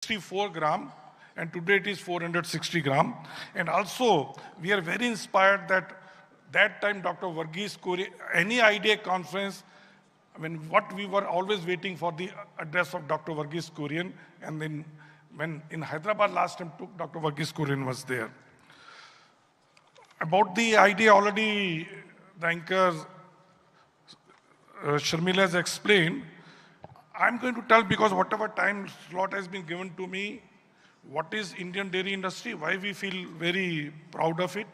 64 gram, and today it is 460 gram. And also, we are very inspired that time Dr. Varghese Kuri, any idea conference, what we were always waiting for the address of Dr. Varghese Kurian, and then when in Hyderabad last time Dr. Varghese Kurian was there. About the idea already the anchor Sharmila has explained. I'm going to tell, because whatever time slot has been given to me, what is Indian dairy industry, why we feel very proud of it,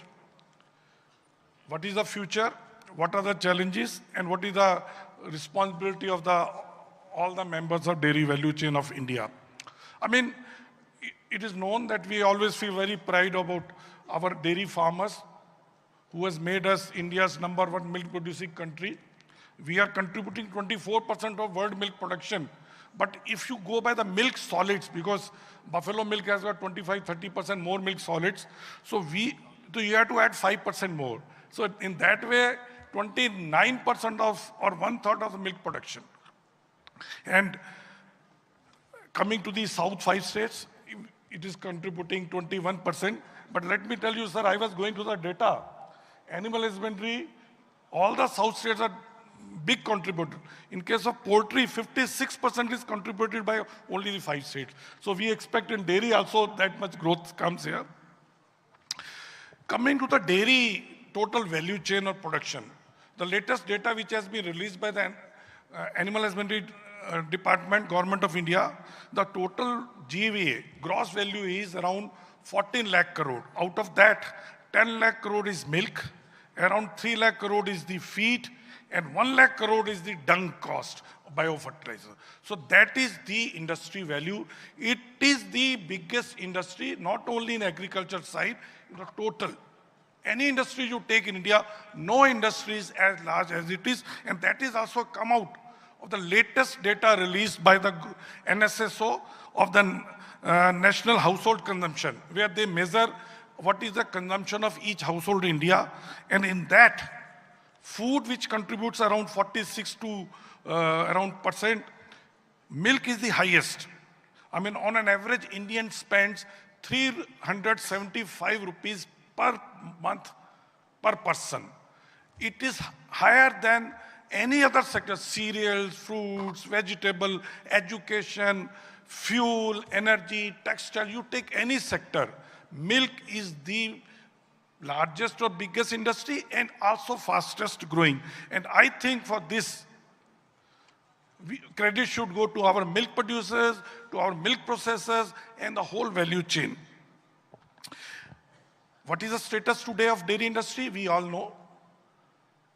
what is the future, what are the challenges, and what is the responsibility of all the members of dairy value chain of India. It is known that we always feel very proud about our dairy farmers who has made us India's #1 milk producing country. We are contributing 24% of world milk production. But if you go by the milk solids, because buffalo milk has got 25-30% more milk solids, so you have to add 5% more. So in that way, 29% of, or 1/3 of the milk production. And coming to the South 5 states, it is contributing 21%. But let me tell you, sir, I was going to the data. Animal husbandry, all the South states are big contributor. In case of poultry, 56% is contributed by only the 5 states. So we expect in dairy also that much growth comes here. Coming to the dairy total value chain of production, the latest data which has been released by the Animal Husbandry Department, Government of India, the total GVA, gross value is around 14 lakh crore. Out of that, 10 lakh crore is milk, around 3 lakh crore is the feed, and 1 lakh crore is the dung cost, biofertilizer. So that is the industry value. It is the biggest industry, not only in agriculture side, in the total. Any industry you take in India, no industry is as large as it is, and that is also come out of the latest data released by the NSSO of the National Household Consumption, where they measure what is the consumption of each household in India, and in that, food, which contributes around 46 to around percent, milk is the highest. On an average, Indian spends 375 rupees per month per person. It is higher than any other sector: cereals, fruits, vegetable, education, fuel, energy, textile. You take any sector, milk is the largest or biggest industry and also fastest growing. And I think for this, credit should go to our milk producers, to our milk processors, and the whole value chain. What is the status today of dairy industry? We all know,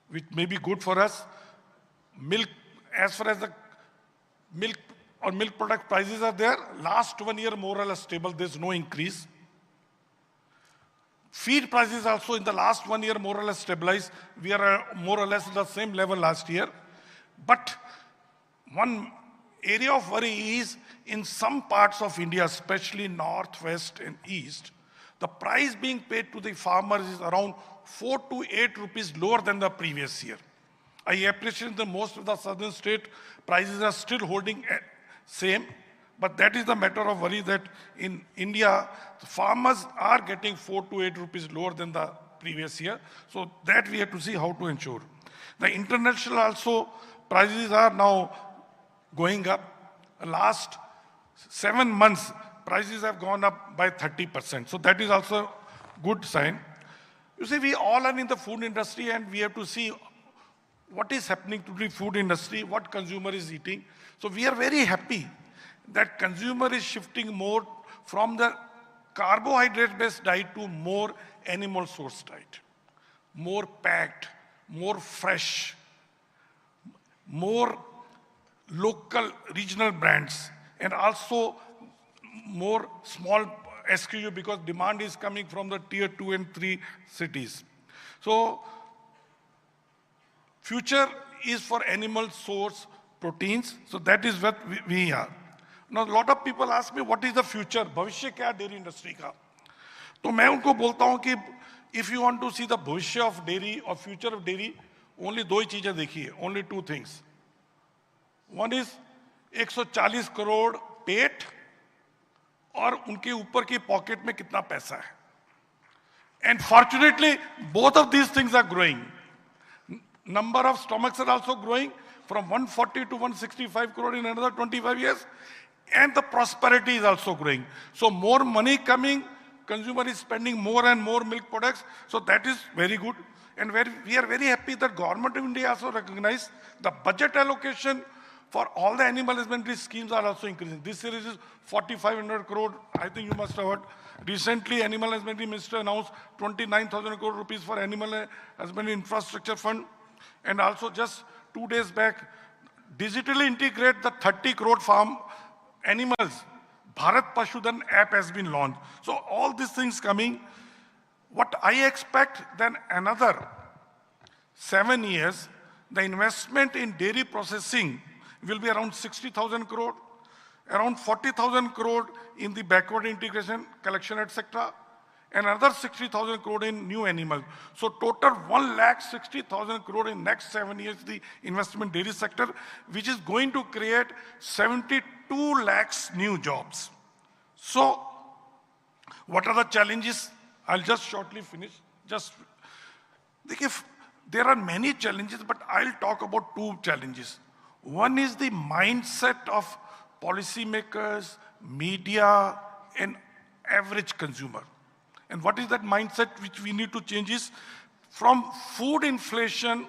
which may be good for us. Milk, as far as the milk or milk product prices are there, last 1 year more or less stable, there's no increase. Feed prices also in the last 1 year more or less stabilized. We are more or less at the same level last year. But one area of worry is in some parts of India, especially north, west, and east, the price being paid to the farmers is around 4 to 8 rupees lower than the previous year. I appreciate that most of the southern state prices are still holding same, but that is the matter of worry, that in India, farmers are getting 4 to 8 rupees lower than the previous year. So that we have to see how to ensure. The international also prices are now going up. Last 7 months, prices have gone up by 30%. So that is also a good sign. You see, we all are in the food industry, and we have to see what is happening to the food industry, what consumer is eating. So we are very happy that consumer is shifting more from the carbohydrate-based diet to more animal source diet, more packed, more fresh, more local regional brands, and also more small SKU, because demand is coming from the tier 2 and 3 cities. So future is for animal source proteins. So that is what we are. Now, a lot of people ask me, what is the future? भविष्य क्या dairy industry का? तो मैं उनको बोलता हूँ कि if you want to see the भविष्य of dairy or future of dairy, only 2 ही चीजें देखिए, only 2 things. One is 140 crore पेट और उनके ऊपर की पॉकेट में कितना पैसा है. And fortunately, both of these things are growing. Number of stomachs are also growing from 140 to 165 crore in another 25 years. And the prosperity is also growing. So more money coming, consumer is spending more and more milk products. So that is very good. And we are very happy that government of India also recognized the budget allocation for all the animal husbandry schemes are also increasing. This year is 4,500 crore. I think you must have heard. Recently, Animal Husbandry Minister announced 29,000 crore rupees for Animal Husbandry Infrastructure Fund. And also just 2 days back, digitally integrate the 30 crore farm animals. Bharat Pashudan app has been launched. So all these things coming. What I expect then another 7 years, the investment in dairy processing will be around 60,000 crore, around 40,000 crore in the backward integration, collection, etc., and another 60,000 crore in new animals. So total 1,60,000 crore in next 7 years, the investment dairy sector, which is going to create 72 lakhs new jobs. So what are the challenges? I'll just shortly finish. There are many challenges, but I'll talk about 2 challenges. One is the mindset of policymakers, media, and average consumer. And what is that mindset which we need to change is from food inflation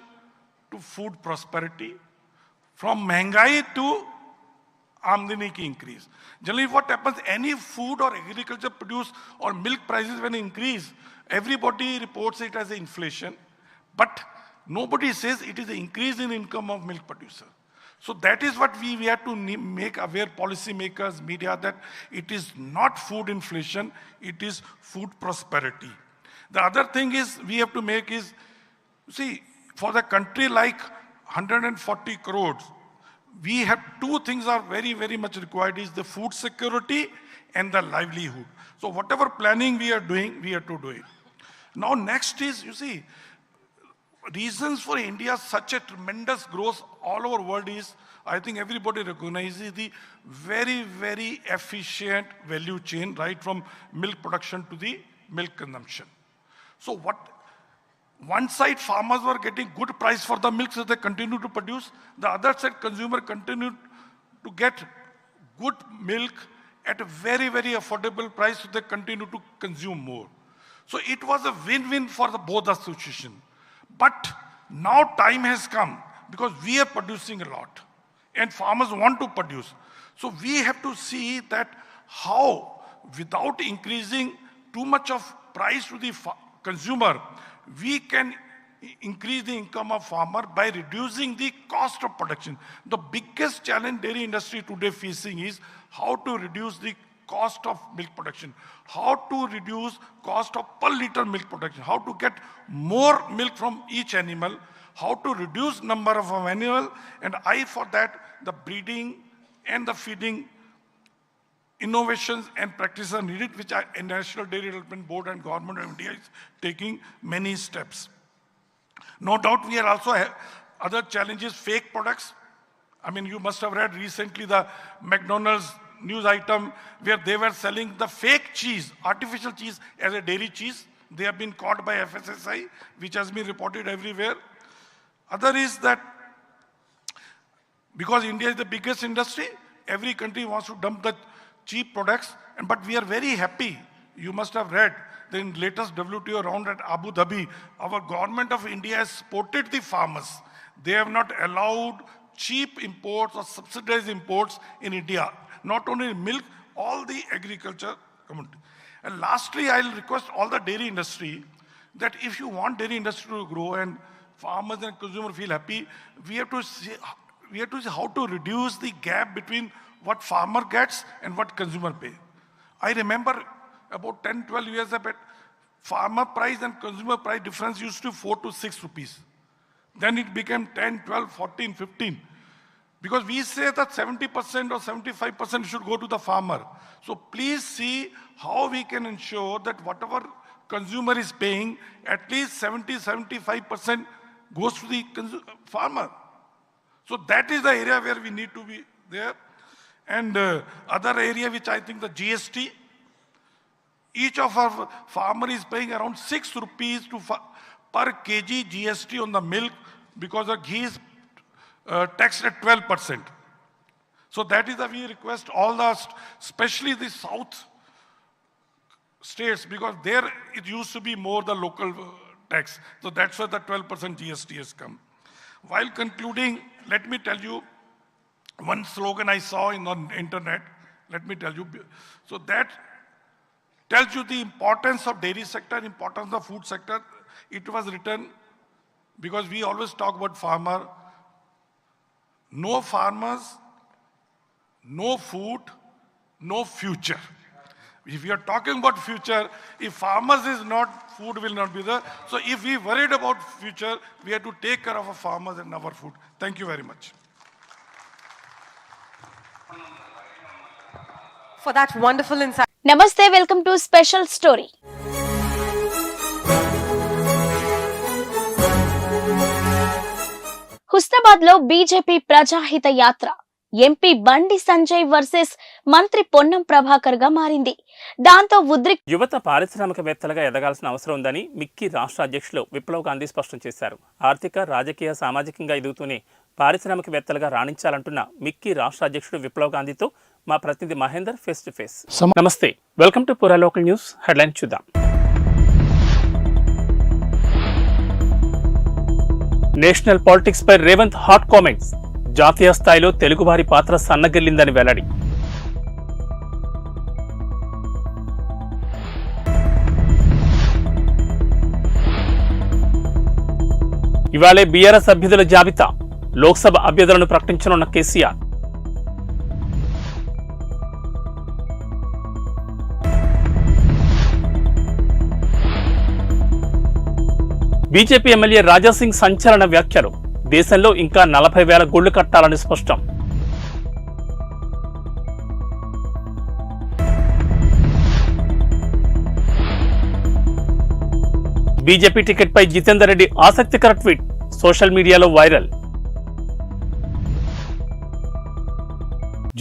to food prosperity, from महंगाई to आमदनी की increase. Generally what happens, any food or agriculture produce or milk prices when increase, everybody reports it as inflation, but nobody says it is an increase in income of milk producer. So that is what we have to make aware policymakers, media, that it is not food inflation, it is food prosperity. The other thing is we have to make is, see, for the country like 140 crores, we have 2 things are very, very much required is the food security and the livelihood. So whatever planning we are doing, we have to do it. Now next is, you see, reasons for India such a tremendous growth all over world is, I think everybody recognizes the very, very efficient value chain, right from milk production to the milk consumption. So one side farmers were getting good price for the milk, so they continue to produce. The other side consumer continued to get good milk at a very, very affordable price, so they continue to consume more. So it was a win-win for both associations. But now time has come because we are producing a lot and farmers want to produce. So we have to see that how, without increasing too much of price to the consumer, we can increase the income of farmer by reducing the cost of production. The biggest challenge dairy industry today facing is how to reduce the cost of milk production, how to reduce cost of per liter milk production, how to get more milk from each animal, how to reduce number of animal, and for that, the breeding and the feeding innovations and practices are needed, which National Dairy Development Board and Government of India is taking many steps. No doubt we are also other challenges, fake products. I mean, you must have read recently the McDonald's news item where they were selling the fake cheese, artificial cheese as a dairy cheese. They have been caught by FSSI, which has been reported everywhere. Other is that because India is the biggest industry, every country wants to dump the cheap products, but we are very happy. You must have read the latest WTO round at Abu Dhabi, our government of India has supported the farmers. They have not allowed cheap imports or subsidized imports in India. Not only milk, all the agriculture community. And lastly, I'll request all the dairy industry that if you want dairy industry to grow and farmers and consumers feel happy, we have to see how to reduce the gap between what farmer gets and what consumer pay. I remember about 10, 12 years back, farmer price and consumer price difference used to 4 to 6 rupees. Then it became 10, 12, 14, 15. Because we say that 70% or 75% should go to the farmer. So please see how we can ensure that whatever consumer is paying, at least 70, 75% goes to the farmer. So that is the area where we need to be there. And other area which I think the GST, Each of our farmer is paying around 6 rupees per kg GST on the milk because the ghee is taxed at 12%. So that is why we request all the, especially the south states, because there it used to be more the local tax. So that's why the 12% GST has come. While concluding, let me tell you one slogan I saw in the internet. Let me tell you. So that tells you the importance of dairy sector, importance of food sector. It was written because we always talk about farmer. No farmers, no food, no future. If we are talking about future, if farmers is not, food will not be there. So if we worried about future, we have to take care of our farmers and our food. Thank you very much. For that wonderful insight. Namaste, welcome to Special Story. Husnabad లో BJP ప్రజాహిత యాత్ర MP Bandi Sanjay versus మంత్రి పొన్నం ప్రభాకర్ గా మారింది. దాంతో యువత పారిశ్రామికవేత్తలుగా ఎదగాల్సిన అవసరం ఉందని మిక్కీ రాష్ట్ర అధ్యక్షులు విప్లవ్ గాంధీ స్పష్టం చేశారు. ఆర్థిక, రాజకీయ, సామాజికంగా ఎదుగుతూనే పారిశ్రామికవేత్తలుగా రాణించాలంటున్న మిక్కీ రాష్ట్ర అధ్యక్షుడు విప్లవ్ గాంధీతో మా ప్రతినిధి మహేందర్ ఫేస్ టు ఫేస్. నమస్తే, వెల్కమ్ టు పురా లోకల్ న్యూస్. హెడ్లైన్ చూద్దాం. నేషనల్ పాలిటిక్స్ పై రేవంత్ హాట్ కామెంట్స్. జాతీయ స్థాయిలో తెలుగువారి పాత్ర సన్నగిల్లిందని వెల్లడి. ఇవాళే బీఆర్ఎస్ అభ్యర్థుల జాబితా. లోక్సభ అభ్యర్థులను ప్రకటించనున్న కేసీఆర్. బీజేపీ ఎమ్మెల్యే రాజాసింగ్ సంచలన వ్యాఖ్యలు. దేశంలో ఇంకా 40,000 గుళ్లు కట్టాలని స్పష్టం. బీజేపీ టికెట్ పై జితేందర్ రెడ్డి ఆసక్తికర ట్వీట్ సోషల్ మీడియాలో వైరల్.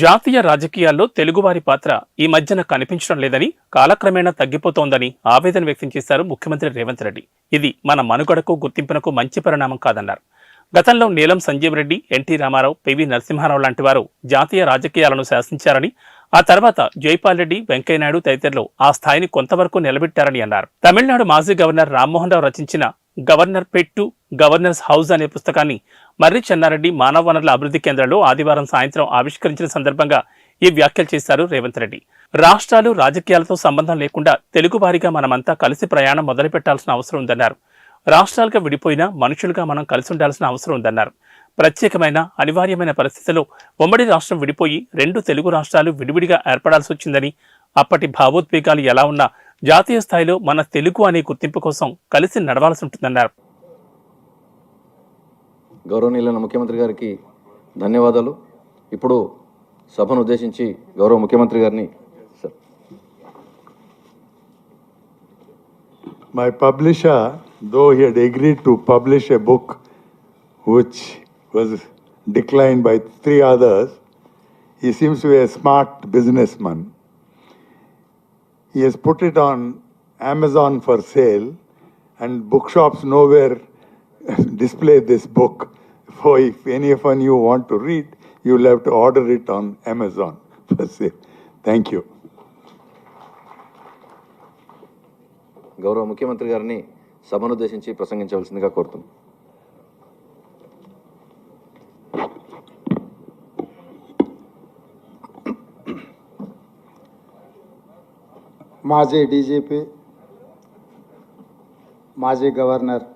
జాతీయ రాజకీయాల్లో తెలుగువారి పాత్ర ఈ మధ్యన కనిపించడం లేదని, కాలక్రమేణా తగ్గిపోతోందని ఆవేదన వ్యక్తం చేశారు ముఖ్యమంత్రి రేవంత్ రెడ్డి. ఇది మన మనుగడకు, గుర్తింపునకు మంచి పరిణామం కాదన్నారు. గతంలో నీలం సంజీవ్ రెడ్డి, ఎన్టీ రామారావు, పివి నరసింహారావు లాంటి వారు జాతీయ రాజకీయాలను శాసించారని, ఆ తర్వాత జైపాల్ రెడ్డి, వెంకయ్యనాయుడు తదితరులు ఆ స్థాయిని కొంతవరకు నిలబెట్టారని అన్నారు. తమిళనాడు మాజీ గవర్నర్ రామ్మోహన్ రావు రచించిన గవర్నర్ పెట్టు గవర్నర్స్ హౌస్ అనే పుస్తకాన్ని మర్రి చెన్నారెడ్డి మానవ వనరుల అభివృద్ధి కేంద్రంలో ఆదివారం సాయంత్రం ఆవిష్కరించిన సందర్భంగా ఈ వ్యాఖ్యలు చేశారు రేవంత్ రెడ్డి. రాష్ట్రాలు, రాజకీయాలతో సంబంధం లేకుండా తెలుగువారిగా మనమంతా కలిసి ప్రయాణం మొదలుపెట్టాల్సిన అవసరం ఉందన్నారు. రాష్ట్రాలుగా విడిపోయినా మనుషులుగా మనం కలిసి ఉండాల్సిన అవసరం ఉందన్నారు. ప్రత్యేకమైన, అనివార్యమైన పరిస్థితుల్లో ఉమ్మడి రాష్ట్రం విడిపోయి 2 తెలుగు రాష్ట్రాలు విడివిడిగా ఏర్పడాల్సి వచ్చిందని, అప్పటి భావోద్వేగాలు ఎలా ఉన్నా జాతీయ స్థాయిలో మన తెలుగు అనే గుర్తింపు కోసం కలిసి నడవాల్సి ఉంటుందన్నారు. గౌరవనీయులైన ముఖ్యమంత్రి గారికి ధన్యవాదాలు. ఇప్పుడు సభను ఉద్దేశించి గౌరవ ముఖ్యమంత్రి గారిని My publisher, though he had agreed to publish a book which was declined by 3 others, he seems to be a smart businessman. He has put it on Amazon for sale, and bookshops nowhere display this book. So if any of you want to read, you will have to order it on Amazon for sale. Thank you. గౌరవ ముఖ్యమంత్రి గారిని సభను ఉద్దేశించి ప్రసంగించవలసిందిగా కోరుతున్నాను. మాజీ DGP, మాజీ governor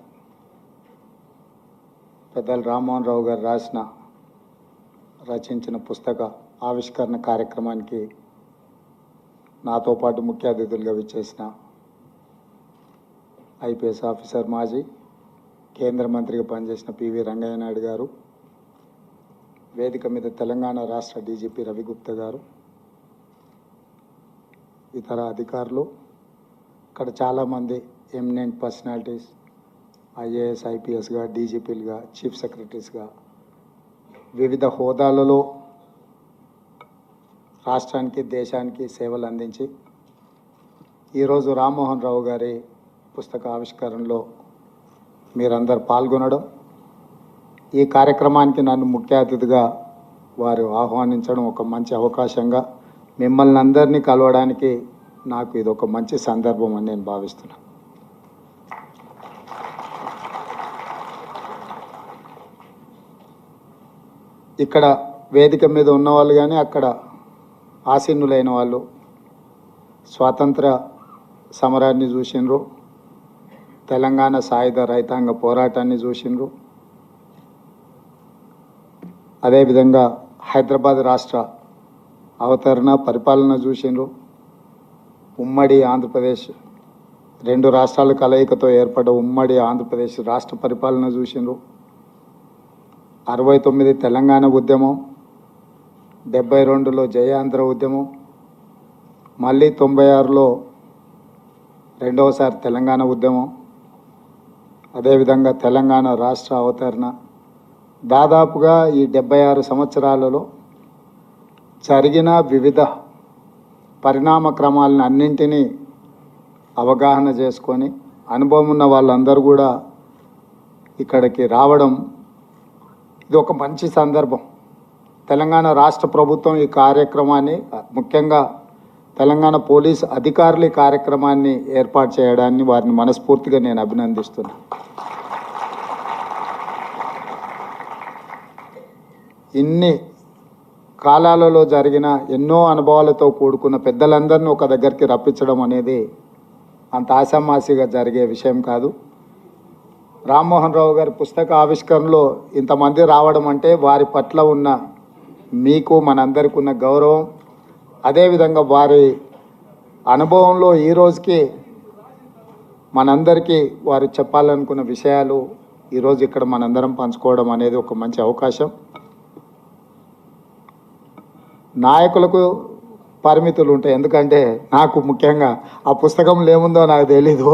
పెద్దలు రామ్మోహన్ రావు గారు రచించిన పుస్తక ఆవిష్కరణ కార్యక్రమానికి నాతో పాటు ముఖ్య అతిథులుగా విచ్చేసిన ఐపీఎస్ ఆఫీసర్, మాజీ కేంద్ర మంత్రిగా పనిచేసిన పివి రంగయ్య నాయుడు గారు, వేదిక మీద తెలంగాణ రాష్ట్ర డీజీపీ రవిగుప్తా గారు, ఇతర అధికారులు, ఇక్కడ చాలామంది ఎమినెంట్ పర్సనాలిటీస్, ఐఏఎస్, ఐపీఎస్గా, డీజీపీలుగా, చీఫ్ సెక్రటరీస్గా వివిధ హోదాలలో రాష్ట్రానికి, దేశానికి సేవలు అందించి ఈరోజు రామ్మోహన్ రావు గారి పుస్తక ఆవిష్కరణలో మీరందరూ పాల్గొనడం, ఈ కార్యక్రమానికి నన్ను ముఖ్య అతిథిగా వారు ఆహ్వానించడం ఒక మంచి అవకాశంగా, మిమ్మల్ని అందరినీ కలవడానికి నాకు ఇది ఒక మంచి సందర్భం అని నేను భావిస్తున్నాను. ఇక్కడ వేదిక మీద ఉన్నవాళ్ళు కానీ అక్కడ ఆసీనులైన వాళ్ళు స్వాతంత్ర సమరాన్ని చూసిండ్రు, తెలంగాణ సాయుధ రైతాంగ పోరాటాన్ని చూసిండ్రు, అదేవిధంగా హైదరాబాద్ రాష్ట్ర అవతరణ పరిపాలన చూసిండ్రు, ఉమ్మడి ఆంధ్రప్రదేశ్ 2 రాష్ట్రాల కలయికతో ఏర్పడ్డ ఉమ్మడి ఆంధ్రప్రదేశ్ రాష్ట్ర పరిపాలన చూసిండ్రు, 69 తెలంగాణ ఉద్యమం, 72లో జయాంధ్ర ఉద్యమం, మళ్ళీ 96లో రెండవసారి తెలంగాణ ఉద్యమం, అదేవిధంగా తెలంగాణ రాష్ట్ర అవతరణ. దాదాపుగా ఈ 76 సంవత్సరాలలో జరిగిన వివిధ పరిణామ క్రమాలను అన్నింటినీ అవగాహన చేసుకొని అనుభవం ఉన్న వాళ్ళందరూ కూడా ఇక్కడికి రావడం ఇది ఒక మంచి సందర్భం. తెలంగాణ రాష్ట్ర ప్రభుత్వం ఈ కార్యక్రమాన్ని, ముఖ్యంగా తెలంగాణ పోలీస్ అధికారులు ఈ కార్యక్రమాన్ని ఏర్పాటు చేయడాన్ని వారిని మనస్ఫూర్తిగా నేను అభినందిస్తున్నాను. ఇన్ని కాలాలలో జరిగిన ఎన్నో అనుభవాలతో కూడుకున్న పెద్దలందరినీ ఒక దగ్గరికి రప్పించడం అనేది అంత ఆషామాషిగా జరిగే విషయం కాదు. రామ్మోహన్ రావు గారి పుస్తక ఆవిష్కరణలో ఇంతమంది రావడం అంటే వారి పట్ల ఉన్న మీకు మనందరికీ ఉన్న గౌరవం, అదేవిధంగా వారి అనుభవంలో ఈ రోజుకి మనందరికీ వారు చెప్పాలనుకున్న విషయాలు ఈరోజు ఇక్కడ మనందరం పంచుకోవడం అనేది ఒక మంచి అవకాశం. నాయకులకు పరిమితులు ఉంటాయి, ఎందుకంటే నాకు ముఖ్యంగా ఆ పుస్తకంలో ఏముందో నాకు తెలీదు.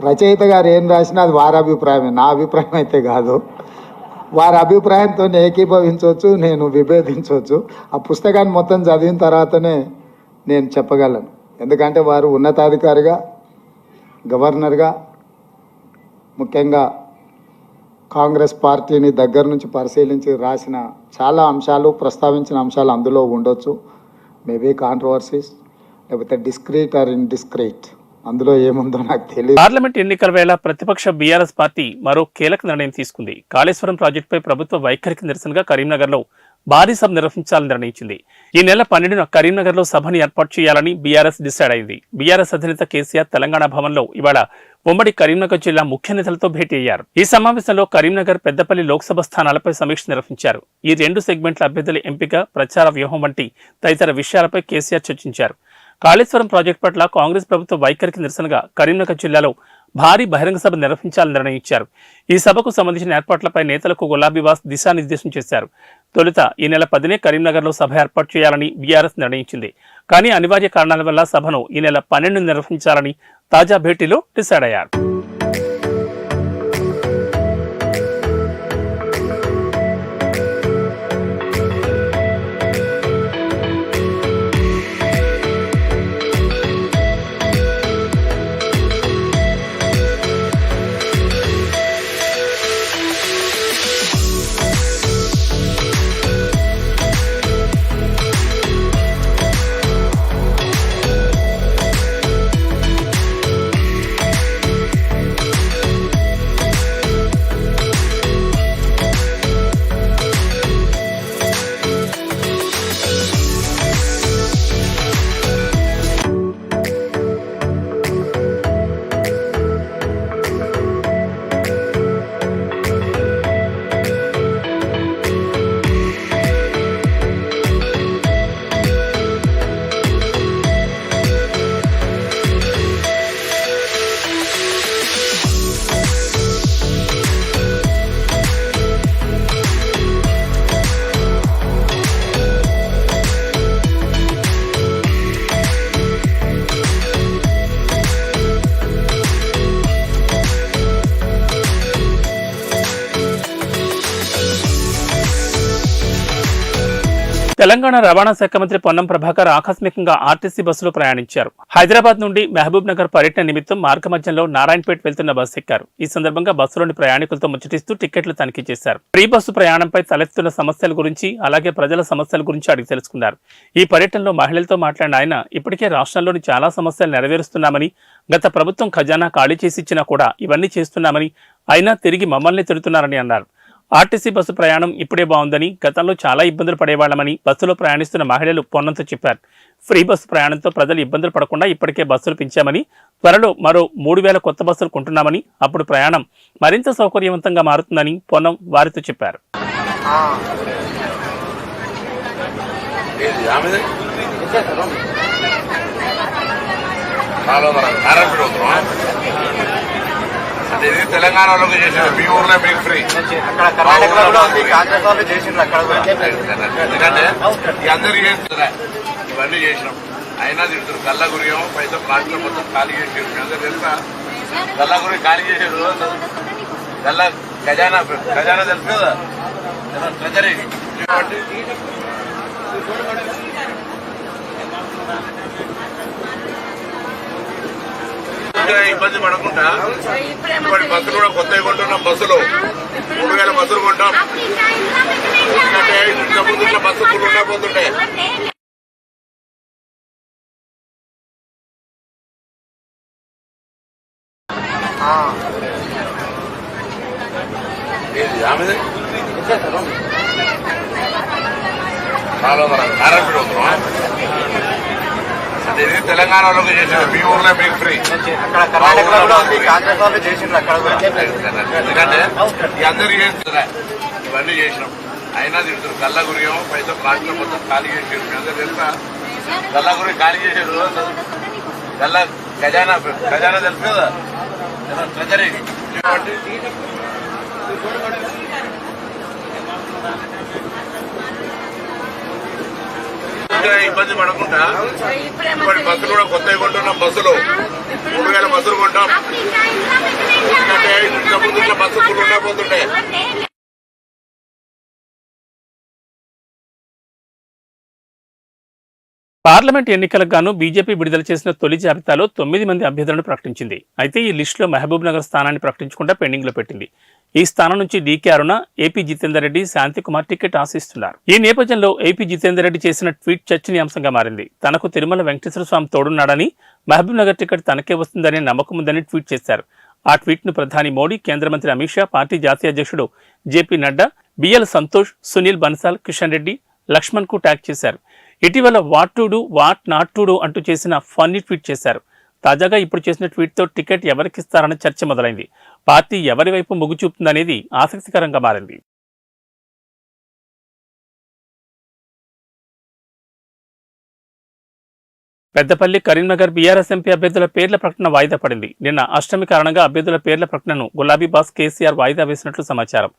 రచయిత గారు ఏం రాసినా అది వారి అభిప్రాయమే, నా అభిప్రాయం అయితే కాదు. వారి అభిప్రాయంతో ఏకీభవించవచ్చు, నేను విభేదించవచ్చు. ఆ పుస్తకాన్ని మొత్తం చదివిన తర్వాతనే నేను చెప్పగలను. ఎందుకంటే వారు ఉన్నతాధికారిగా, గవర్నర్గా, ముఖ్యంగా కాంగ్రెస్ పార్టీని దగ్గర నుంచి పరిశీలించి రాసిన చాలా అంశాలు, ప్రస్తావించిన అంశాలు అందులో ఉండొచ్చు. మేబీ కాంట్రవర్సీస్, లేకపోతే డిస్క్రీట్ ఆర్ ఇండిస్క్రీట్, అందులో ఏముందో నాకు తెలియదు. పార్లమెంట్ ఎన్నికల వేళ ప్రతిపక్ష బీఆర్ఎస్ పార్టీ మరో కీలక నిర్ణయం తీసుకుంది. కాళేశ్వరం ప్రాజెక్టుపై ప్రభుత్వ వైఖరికి నిరసనగా కరీంనగర్లో భారీ సభ నిర్వహించాలని నిర్ణయించింది. ఈ నెల 12న కరీంనగర్లో సభని ఏర్పాటు చేయాలని బీఆర్ఎస్ డిసైడ్ అయింది. బీఆర్ఎస్ అధినేత కేసీఆర్ తెలంగాణ భవన్లో ఇవాళ ఉమ్మడి కరీంనగర్ జిల్లా ముఖ్య నేతలతో భేటీ అయ్యారు. ఈ సమావేశంలో కరీంనగర్, పెద్దపల్లి లోక్సభ స్థానాలపై సమీక్ష నిర్వహించారు. ఈ 2 సెగ్మెంట్ల అభ్యర్థుల ఎంపిక, ప్రచార వ్యూహం వంటి తదితర విషయాలపై కేసీఆర్ చర్చించారు. కాళేశ్వరం ప్రాజెక్టు పట్ల కాంగ్రెస్ ప్రభుత్వ వైఖరికి నిరసనగా కరీంనగర్ జిల్లాలో భారీ బహిరంగ సభ నిర్వహించాలని నిర్ణయించారు. ఈ సభకు సంబంధించిన ఏర్పాట్లపై నేతలకు గులాబీవాస్ దిశానిర్దేశం చేశారు. తొలుత ఈ నెల 10నే కరీంనగర్లో సభ ఏర్పాటు చేయాలని బీఆర్ఎస్ నిర్ణయించింది. కానీ అనివార్య కారణాల వల్ల సభను ఈ నెల 12 నిర్వహించాలని తాజా భేటీలో డిసైడ్ అయ్యారు. తెలంగాణ రవాణా శాఖ మంత్రి పొన్నం ప్రభాకర్ ఆకస్మికంగా ఆర్టీసీ బస్సులో ప్రయాణించారు. హైదరాబాద్ నుండి మహబూబ్ నగర్ పర్యటన నిమిత్తం మార్గ మధ్యంలో నారాయణపేట్ వెళ్తున్న బస్సు ఎక్కారు. ఈ సందర్భంగా బస్సులోని ప్రయాణికులతో ముచ్చటిస్తూ టికెట్లు తనిఖీ చేశారు. ఫ్రీ బస్సు ప్రయాణంపై తలెత్తున్న సమస్యల గురించి అలాగే ప్రజల సమస్యల గురించి అడిగి తెలుసుకున్నారు. ఈ పర్యటనలో మహిళలతో మాట్లాడిన ఆయన ఇప్పటికే రాష్ట్రంలోని చాలా సమస్యలు నెరవేరుస్తున్నామని, గత ప్రభుత్వం ఖజానా ఖాళీ చేసి ఇచ్చినా కూడా ఇవన్నీ చేస్తున్నామని, అయినా తిరిగి మమ్మల్ని తిడుతున్నారని అన్నారు. ఆర్టీసీ బస్సు ప్రయాణం ఇప్పుడే బాగుందని, గతంలో చాలా ఇబ్బందులు పడేవాళ్లమని బస్సులో ప్రయాణిస్తున్న మహిళలు పొన్నంతో చెప్పారు. ఫ్రీ బస్సు ప్రయాణంతో ప్రజలు ఇబ్బందులు పడకుండా ఇప్పటికే బస్సులు పెంచామని, త్వరలో మరో 3000 కొత్త బస్సులు కొంటున్నామని, అప్పుడు ప్రయాణం మరింత సౌకర్యవంతంగా మారుతుందని పొన్నం వారితో చెప్పారు. ఇది తెలంగాణలోకి చేసారు, మీ ఊర్లో మీకు ఫ్రీ, అక్కడ కర్ణాటకలో కూడా ఉంది, కాంగ్రెస్ వాళ్ళు చేసిండ్రు అక్కడ కూడా. ఎందుకంటే అందరూ చేస్తున్నా ఇవన్నీ చేసినాం, అయినా తిడుతున్నారు. గల్లగురియం పైసా ప్లాస్టిక్ మొత్తం ఖాళీ చేసారు. మీ అందరూ తెలుసా? గల్లగురి ఖాళీ చేసారు. ఖజానా తెలుసు కదా, ట్రెజరీ. ఇబ్బంది పడకుండా ఇప్పటి బస్సులు కూడా కొత్తగా కొంటున్నాం. బస్సులు 3000 బస్సులు కొంటాం. ఎందుకంటే ఇంత ముందు ఇట్లా బస్సు ఫుల్ ఉండకపోతుంటే నారాయణపేట అవుతున్నాం. ఇది తెలంగాణలోకి చేసారు, మీ ఊర్లో మీకు ఫ్రీ, అక్కడ కర్ణాటకలో కూడా ఉంది, కాంగ్రెస్ వాళ్ళు చేసిండ్రు అక్కడ కూడా. ఎందుకంటే అందరూ చేస్తున్నా ఇవన్నీ చేసినాం, అయినా తిడుతున్నారు. గల్లగురియం పైసా ప్లాస్టిక్ మొత్తం ఖాళీ చేసారు. మీ అందరూ తెలుసా? గల్లగురి ఖాళీ చేసారు. ఖజానా తెలుసు కదా, ట్రెజరీ. ఇబ్బంది పడకుండా ఇప్పటి బస్సులు కూడా కొత్తగా కొంటున్నాం. బస్సులు 3000 బస్సులు కొంటాం. ఎందుకంటే ఇంత ముందు ఇట్లా బస్సు ఫుల్ ఉండకపోతుంటే పార్లమెంట్ ఎన్నికలకు గాను బీజేపీ విడుదల చేసిన తొలి జాబితాలో 9 మంది అభ్యర్థులను ప్రకటించింది. అయితే ఈ లిస్టులో మహబూబ్ నగర్ స్థానాన్ని ప్రకటించకుండా పెండింగ్ లో పెట్టింది. ఈ స్థానం నుంచి డీకే అరుణ, ఏపీ జితేందర్ రెడ్డి, శాంతికుమార్ టికెట్ ఆశిస్తున్నారు. ఈ నేపథ్యంలో ఏపీ జితేందర్ రెడ్డి చేసిన ట్వీట్ చర్చనీయాంశంగా మారింది. తనకు తిరుమల వెంకటేశ్వర స్వామి తోడున్నాడని, మహబూబ్ నగర్ టికెట్ తనకే వస్తుందనే నమ్మకం ఉందని ట్వీట్ చేశారు. ఆ ట్వీట్ ను ప్రధాని మోడీ, కేంద్ర మంత్రి అమిత్ షా, పార్టీ జాతీయ అధ్యక్షుడు జేపీ నడ్డా, బిఎల్ సంతోష్, సునీల్ బన్సాల్, కిషన్ రెడ్డి, లక్ష్మణ్ కు ట్యాగ్ చేశారు. ఇటీవల what to do, what not to do అంటూ చేసిన ఫన్నీ ట్వీట్ చేశారు. తాజాగా ఇప్పుడు చేసిన ట్వీట్తో టికెట్ ఎవరికిస్తారన్న చర్చ మొదలైంది. పార్టీ ఎవరి వైపు మొగ్గు చూపుతుందనేది ఆసక్తికరంగా మారింది. పెద్దపల్లి, కరీంనగర్ బీఆర్ఎస్ ఎంపీ అభ్యర్థుల పేర్ల ప్రకటన వాయిదా పడింది. నిన్న అష్టమి కారణంగా అభ్యర్థుల పేర్ల ప్రకటనను గులాబీ బాస్ కేసీఆర్ వాయిదా వేసినట్లు సమాచారం.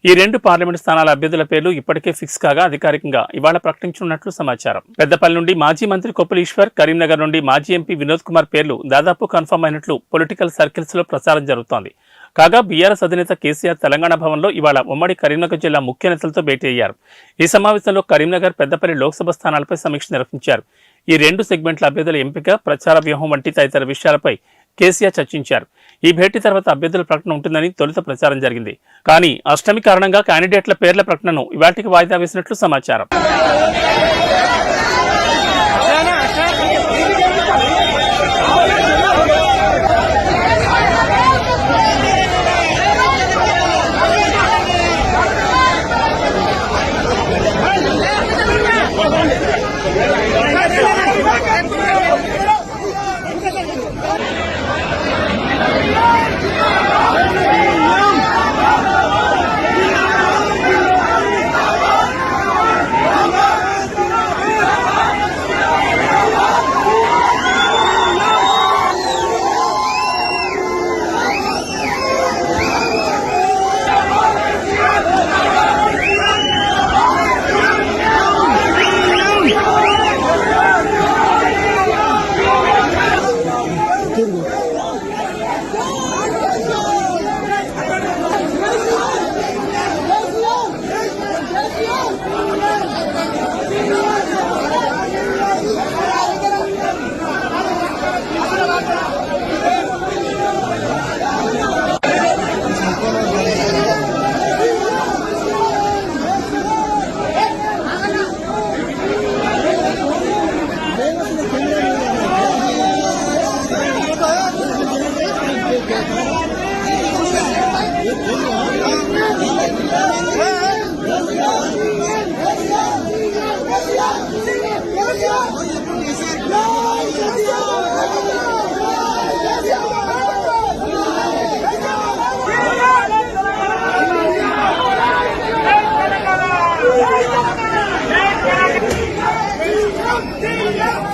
ఈ 2 పార్లమెంటు స్థానాల అభ్యర్థుల పేర్లు ఇప్పటికే ఫిక్స్ కాగా అధికారికంగా ఇవాళ ప్రకటించనున్నట్లు సమాచారం. పెద్దపల్లి నుండి మాజీ మంత్రి కొప్పుల ఈశ్వర్, కరీంనగర్ నుండి మాజీ ఎంపీ వినోద్ కుమార్ పేర్లు దాదాపు కన్ఫర్మ్ అయినట్లు పొలిటికల్ సర్కిల్స్ లో ప్రచారం జరుగుతోంది. కాగా బీఆర్ఎస్ అధినేత కేసీఆర్ తెలంగాణ భవన్లో ఇవాళ ఉమ్మడి కరీంనగర్ జిల్లా ముఖ్య నేతలతో భేటీ అయ్యారు. ఈ సమావేశంలో కరీంనగర్, పెద్దపల్లి లోక్సభ స్థానాలపై సమీక్ష నిర్వహించారు. ఈ 2 సెగ్మెంట్ల అభ్యర్థుల ఎంపిక, ప్రచార వ్యూహం వంటి తదితర విషయాలపై కేసీఆర్ చర్చించారు. ఈ భేటీ తర్వాత అభ్యర్థుల ప్రకటన ఉంటుందని తొలుత ప్రచారం జరిగింది. కానీ అష్టమి కారణంగా క్యాండిడేట్ల పేర్ల ప్రకటనను ఇవాళకి వాయిదా వేసినట్లు సమాచారం.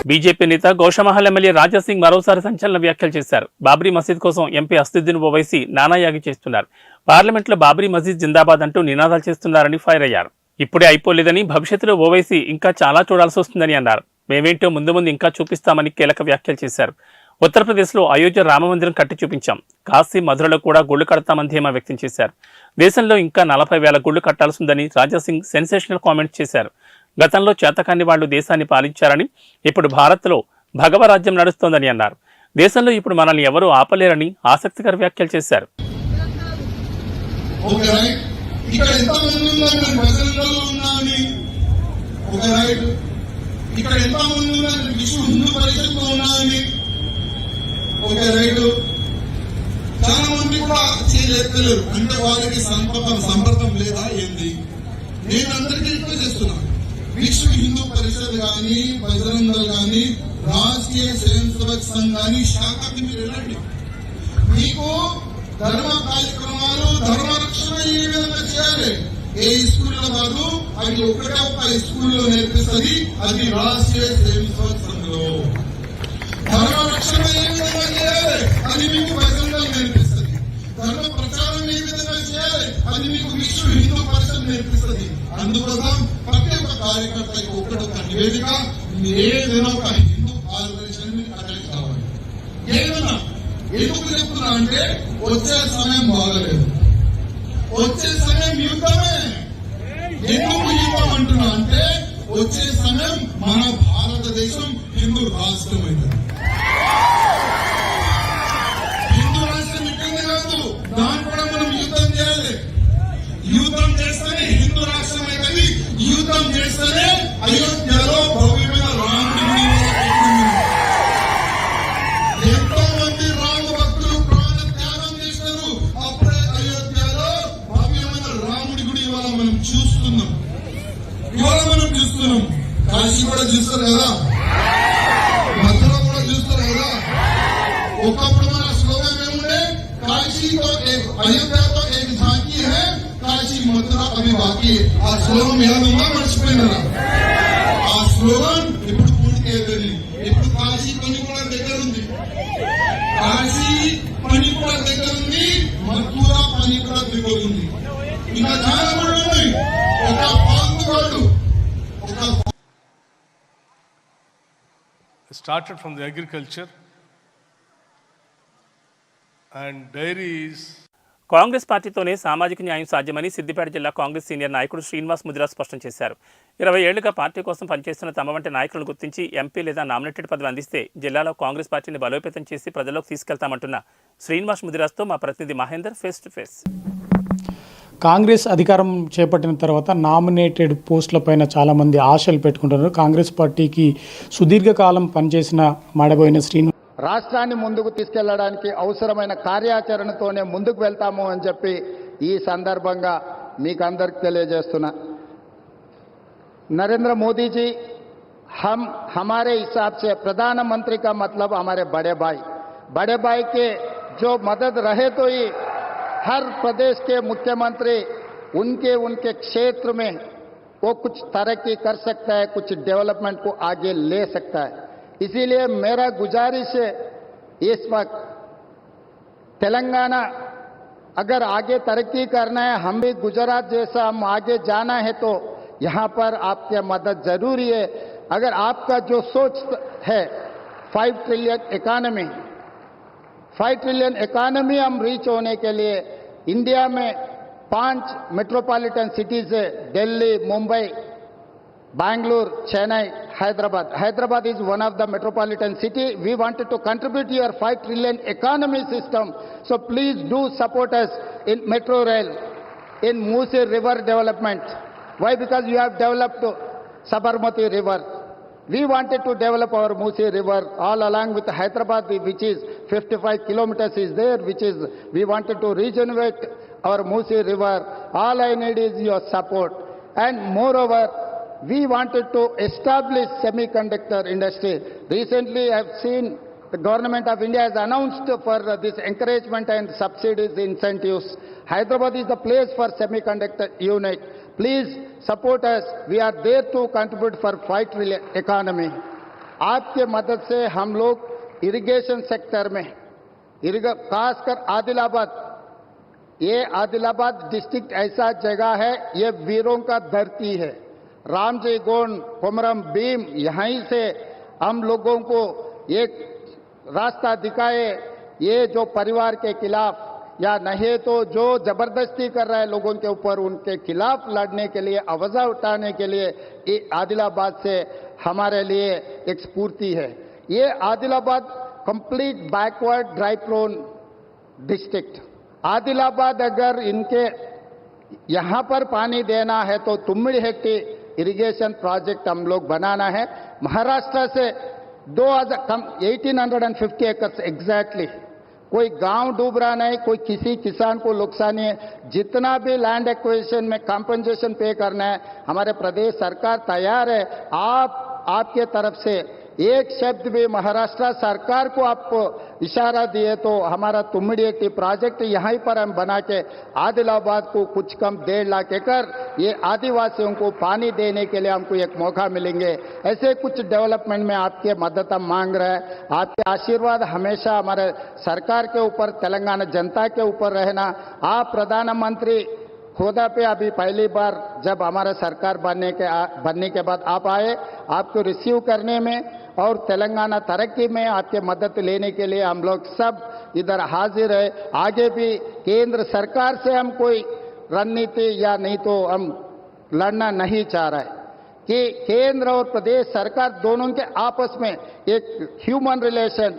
బీజేపీ నేత గోషమహల్ ఎమ్మెల్యే రాజాసింగ్ మరోసారి సంచలన వ్యాఖ్యలు చేశారు. బాబ్రీ మసీద్ కోసం ఎంపీ అసదుద్దీన్ ఓవైసీ నానాయాగి చేస్తున్నారు. పార్లమెంట్లో బాబ్రీ మసీద్ జిందాబాద్ అంటూ నినాదాలు చేస్తున్నారని ఫైర్ అయ్యారు. ఇప్పుడే అయిపోలేదని, భవిష్యత్తులో ఓవైసీ ఇంకా చాలా చూడాల్సి వస్తుందని అన్నారు. మేమేంటో ముందు ముందు ఇంకా చూపిస్తామని కీలక వ్యాఖ్యలు చేశారు. ఉత్తరప్రదేశ్లో అయోధ్య రామమందిరం కట్టి చూపించాం, కాశీ మధురలో కూడా గుళ్లు కడతామని ధీమా వ్యక్తం చేశారు. దేశంలో ఇంకా 40,000 గుళ్లు కట్టాల్సిందని రాజాసింగ్ సెన్సేషనల్ కామెంట్స్ చేశారు. గతంలో చేతకాని వాళ్లు దేశాన్ని పాలించారని, ఇప్పుడు భారత్లో భగవరాజ్యం నడుస్తోందని అన్నారు. దేశంలో ఇప్పుడు మనల్ని ఎవరూ ఆపలేరని ఆసక్తికర వ్యాఖ్యలు చేశారు. చాలా మంది కూడా చేయలేరు, అంటే వారికి సంపర్కం లేదా ఏంది. నేను అందరికీ రిక్వెస్ట్ చేస్తున్నాను, విశ్వ హిందూ పరిషత్ కానీ, బజరంగ దళ్ కానీ, రాష్ట్రీయ స్వయం సేవక్ సంఘ్ కానీ శాఖకి మీరు వెళ్ళండి. మీకు ధర్మ కార్యక్రమాలు, ధర్మ రక్షణ ఏ విధంగా చేయాలి ఏ స్కూల్లో కాదు, అది ఒకటే ఒక స్కూల్లో నేర్పిస్తుంది, అది రాష్ట్రీయ స్వయం సేవక్ సంఘ్. ధర్మ రక్షణ ఏ విధంగా చేయాలి అది మీకు బజరంగ దళ్ నేర్పిస్తుంది. ధర్మ ప్రచారం ఏ విధంగా చేయాలి అది మీకు విశ్వ హిందూ పరిషత్ నేర్పిస్తుంది. అందుకోసం ప్రతి ఒక్క కార్యకర్తకి ఒకటొక నివేదిక, ఏదైనా ఒక హిందూ ఆర్గనైజేషన్ అటెండ్ కావాలి. ఏదైనా ఎందుకు చెప్తున్నా అంటే వచ్చే సమయం బాగలేదు, వచ్చే సమయం యుద్ధమే. ఎందుకు యుద్ధం అంటున్నా అంటే వచ్చే సమయం మన భారతదేశం హిందూ రాష్ట్రం అయింది. హిందూ రాష్ట్రం ఇట్టింది కాదు, దాన్ని కూడా మనం యుద్ధం చేయాలి. యుద్ధం చేస్తేనే హిందూ రాష్ట్రం అయితే, యుద్ధం చేస్తేనే అయోధ్యలో భవ్యమైన రాముడి ఎంతో మంది రాము భక్తులు ప్రాణ త్యాగం చేస్తారు. అప్పుడే అయోధ్యలో భవ్యమైన రాముడి గుడి ఇవాళ మనం చూస్తున్నాం. కాశీ కూడా చూస్తారు కదా, మధుర కూడా చూస్తారు కదా. ఒకప్పుడు మన స్లోగన్ ఏముండే, కాశీతో అయోధ్యతో ఏక ఝాంకీ హై, కాశీ మధుర అవి బాకీ. ఆ స్లోగన్ ఏదన్నా మర్చిపోయినారా? ఆ స్లోగన్ ఇప్పుడు పూర్తి అయిపోయింది. ఇప్పుడు కాశీ పని కూడా దగ్గర ఉంది, కాశీ పని కూడా దగ్గర ఉంది, మధుర పని కూడా దగ్గర ఉంది. ఇంకా చాలా కూడా ఉన్నాయి. ఒక పాల్గొడు started from the agriculture and dairies. Congress పార్టీతోనే సామాజిక న్యాయం సాధ్యమని సిద్దిపేట జిల్లా కాంగ్రెస్ సీనియర్ నాయకుడు శ్రీనివాస్ ముదిరాజ్ స్పష్టం చేశారు. 20 ఏళ్లుగా పార్టీ కోసం పనిచేస్తున్న తమ వంటి నాయకులను గుర్తించి ఎంపీ లేదా నామినేటెడ్ పదవి అందిస్తే జిల్లాలో కాంగ్రెస్ పార్టీని బలోపేతం చేసి ప్రజల్లోకి తీసుకెళ్తామంటున్న శ్రీనివాస్ ముదిరాజ్తో మా ప్రతినిధి Mahender face to face. Congress అధికారం చేపట్టిన తర్వాత నామినేటెడ్ పోస్టులపైన చాలామంది ఆశలు పెట్టుకుంటున్నారు. కాంగ్రెస్ పార్టీకి సుదీర్ఘకాలం పనిచేసిన మాడబోయిన శ్రీనివాస్ రాష్ట్రాన్ని ముందుకు తీసుకెళ్లడానికి అవసరమైన కార్యాచరణతోనే ముందుకు వెళ్తాము అని చెప్పి ఈ సందర్భంగా మీకు అందరికి తెలియజేస్తున్నా. नरेंद्र मोदी जी हमारे हिसाब से प्रधानमंत्री का मतलब हमारे बड़े भाई के जो मदद रहे तो ही हर प्रदेश के मुख्यमंत्री उनके क्षेत्र में वो कुछ तरक्की कर सकता है, कुछ डेवलपमेंट को आगे ले सकता है. इसीलिए मेरा गुजारिश है, इस वक्त तेलंगाना अगर आगे तरक्की करना है, हम भी गुजरात जैसा हम आगे जाना है तो यहाँ पर आपकी मदद जरूरी है. अगर आपका जो सोच है 5 ट्रिलियन इकोनॉमी हम रीच होने के लिए इंडिया में 5 मेट्रोपॉलिटन सिटीज है, Delhi, Mumbai, Bangalore, Chennai, Hyderabad is one of the metropolitan city. We wanted to contribute to your 5 trillion economy system. So please do support us in metro rail, in Musi river development. Why? Because you have developed Sabarmati river. We wanted to develop our Musi river all along with Hyderabad, which is 55 kilometers is there, which is, we wanted to regenerate our Musi river. All I need is your support. And moreover, we wanted to establish semiconductor industry. Recently, I have seen the government of India has announced for this encouragement and subsidies, incentives. Hyderabad is the place for semiconductor unit. Please support us. We are there to contribute for 5 trillion economy. आपके मदद से हम लोग irrigation sector में खासकर आदिलाबाद, ये Adilabad district ऐसा जगह है, ये वीरों का धरती है। रामजी गोंड, कोमरम भीम, यहीं से हम लोगों को एक रास्ता दिखाए, ये जो परिवार के खिलाफ या नहीं तो जो जबरदस्ती कर रहे हैं लोगों के ऊपर, उनके खिलाफ लड़ने के लिए, आवाज उठाने के लिए आदिलाबाद से हमारे लिए एक स्फूर्ति है। ये Adilabad complete backward dry prone district. Adilabad अगर इनके यहां पर पानी देना है तो तुम्मिडिहेट्टी इरिगेशन प्रोजेक्ट हम लोग बनाना है। महाराष्ट्र से 1850 एकर्स एग्जैक्टली, कोई गांव डूब रहा नहीं, कोई किसी किसान को नुकसान नहीं है। जितना भी लैंड एक्विजिशन में कंपनसेशन पे करना है, हमारे प्रदेश सरकार तैयार है। आपके तरफ से एक शब्द भी महाराष्ट्र सरकार को आप इशारा दिए तो हमारा तुम्मिडिहेट्टी प्रोजेक्ट यहीं पर हम बना के आदिलाबाद को कुछ कम 1.5 लाख एकड़ ये आदिवासियों को पानी देने के लिए हमको एक मौका मिलेंगे। ऐसे कुछ डेवलपमेंट में आपके मदद हम मांग रहे हैं। आपके आशीर्वाद हमेशा हमारे सरकार के ऊपर, तेलंगाना जनता के ऊपर रहना। आप प्रधानमंत्री खोदा पे अभी पहली बार जब हमारा सरकार बनने के बाद आप आए, आपको रिसीव करने में और तेलंगाना तरक्की में आपके मदद लेने के लिए हम लोग सब इधर हाजिर है। आगे भी केंद्र सरकार से हम कोई रणनीति या नहीं तो हम लड़ना नहीं चाह रहे कि केंद्र और प्रदेश सरकार दोनों के आपस में एक ह्यूमन रिलेशन,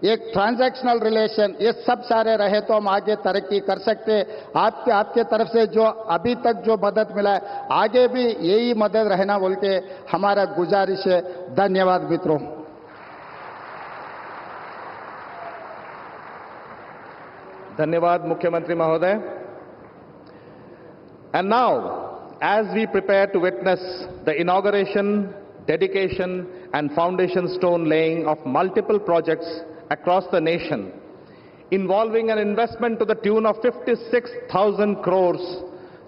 एक ट्रांजैक्शनल रिलेशन, ये सब सारे रहे तो हम आगे तरक्की कर सकते। आपके तरफ से जो अभी तक जो मदद मिला है, आगे भी यही मदद रहना बोल के हमारा गुजारिश है। धन्यवाद मित्रों। धन्यवाद मुख्यमंत्री महोदय। And now, as we prepare to witness the inauguration, dedication and foundation stone laying of multiple projects across the nation, involving an investment to the tune of 56,000 crores,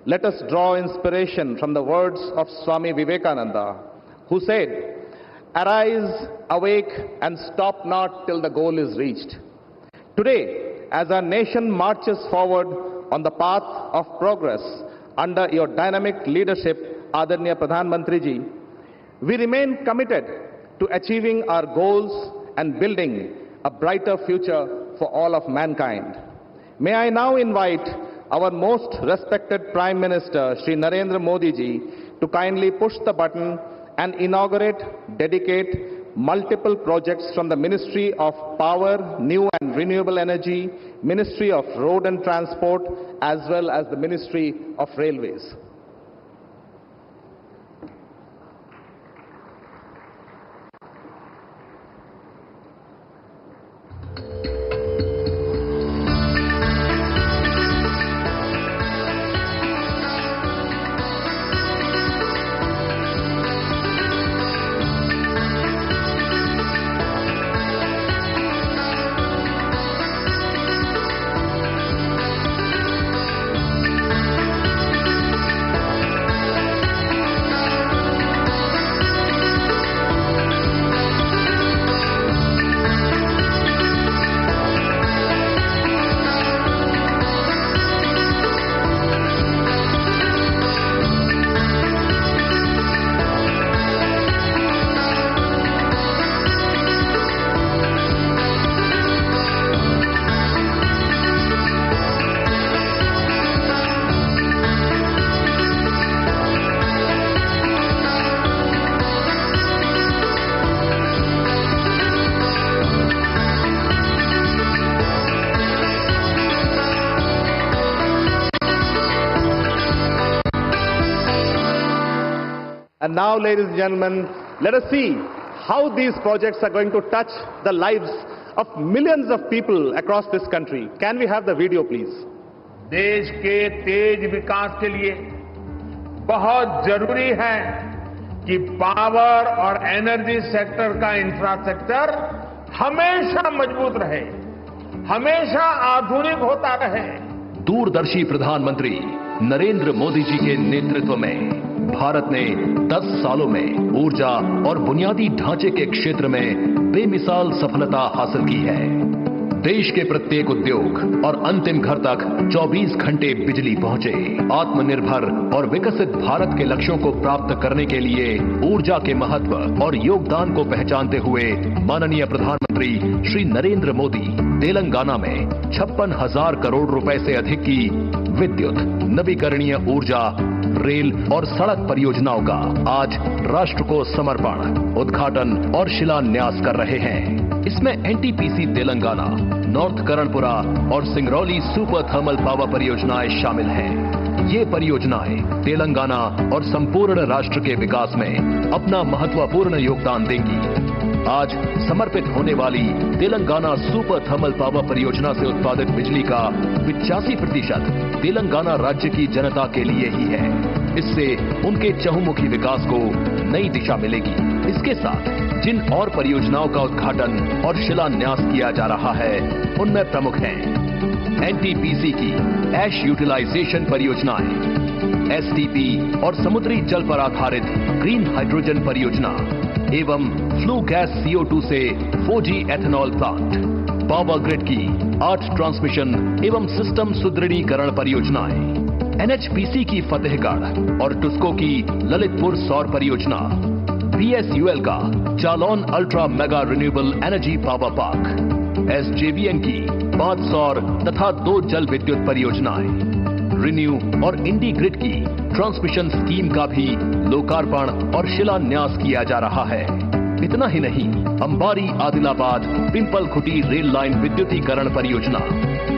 let us draw inspiration from the words of Swami Vivekananda, who said, "Arise, awake, and stop not till the goal is reached." Today, as our nation marches forward on the path of progress under your dynamic leadership, Adarniya Pradhan Mantri Ji, we remain committed to achieving our goals and building a brighter future for all of mankind. May I now invite our most respected Prime Minister, Shri Narendra Modi Ji, to kindly push the button and inaugurate, dedicate multiple projects from the Ministry of Power, New and Renewable Energy, Ministry of Road and Transport, as well as the Ministry of Railways. And now, ladies and gentlemen, let us see how these projects are going to touch the lives of millions of people across this country. Can we have the video, please? देश के तेज विकास के लिए बहुत जरूरी है कि power और energy sector का इंफ्रास्ट्रक्चर हमेशा मजबूत रहे, हमेशा आधुनिक होता रहे। दूरदर्शी प्रधानमंत्री नरेंद्र मोदी जी के नेतृत्व में भारत ने 10 सालों में ऊर्जा और बुनियादी ढांचे के क्षेत्र में बेमिसाल सफलता हासिल की है। देश के प्रत्येक उद्योग और अंतिम घर तक 24 घंटे बिजली पहुंचे। आत्मनिर्भर और विकसित भारत के लक्ष्यों को प्राप्त करने के लिए ऊर्जा के महत्व और योगदान को पहचानते हुए माननीय प्रधानमंत्री श्री नरेंद्र मोदी तेलंगाना में 56,000 करोड़ रुपए से अधिक की विद्युत, नवीकरणीय ऊर्जा, रेल और सड़क परियोजनाओं का आज राष्ट्र को समर्पण, उद्घाटन और शिलान्यास कर रहे हैं। इसमें एनटीपीसी तेलंगाना, नॉर्थ करणपुरा और सिंगरौली सुपर थर्मल पावर परियोजनाएं शामिल हैं। ये परियोजनाएं तेलंगाना और संपूर्ण राष्ट्र के विकास में अपना महत्वपूर्ण योगदान देंगी। आज समर्पित होने वाली तेलंगाना सुपर थर्मल पावर परियोजना से उत्पादित बिजली का 85% तेलंगाना राज्य की जनता के लिए ही है। इससे उनके चहुमुखी विकास को नई दिशा मिलेगी। इसके साथ जिन और परियोजनाओं का उद्घाटन और शिलान्यास किया जा रहा है, उनमें प्रमुख हैं एनटीपीसी की ऐश यूटिलाइजेशन परियोजनाएं, एसटीपी और समुद्री जल पर आधारित ग्रीन हाइड्रोजन परियोजना एवं फ्लू गैस CO2 से 4G ethanol plant, power grid की 8 ट्रांसमिशन एवं सिस्टम सुदृढ़ीकरण परियोजनाएं, NHPC की फतेहगढ़ और टुस्को की ललितपुर सौर परियोजना, PSUL का Jalaun ultra mega renewable energy power park, SJVN की 5 सौर तथा 2 जल विद्युत परियोजनाएं, रिन्यू और इंडी ग्रिड की ट्रांसमिशन स्कीम का भी लोकार्पण और शिलान्यास किया जा रहा है। इतना ही नहीं, अंबारी आदिलाबाद पिंपल खुटी रेल लाइन विद्युतीकरण परियोजना,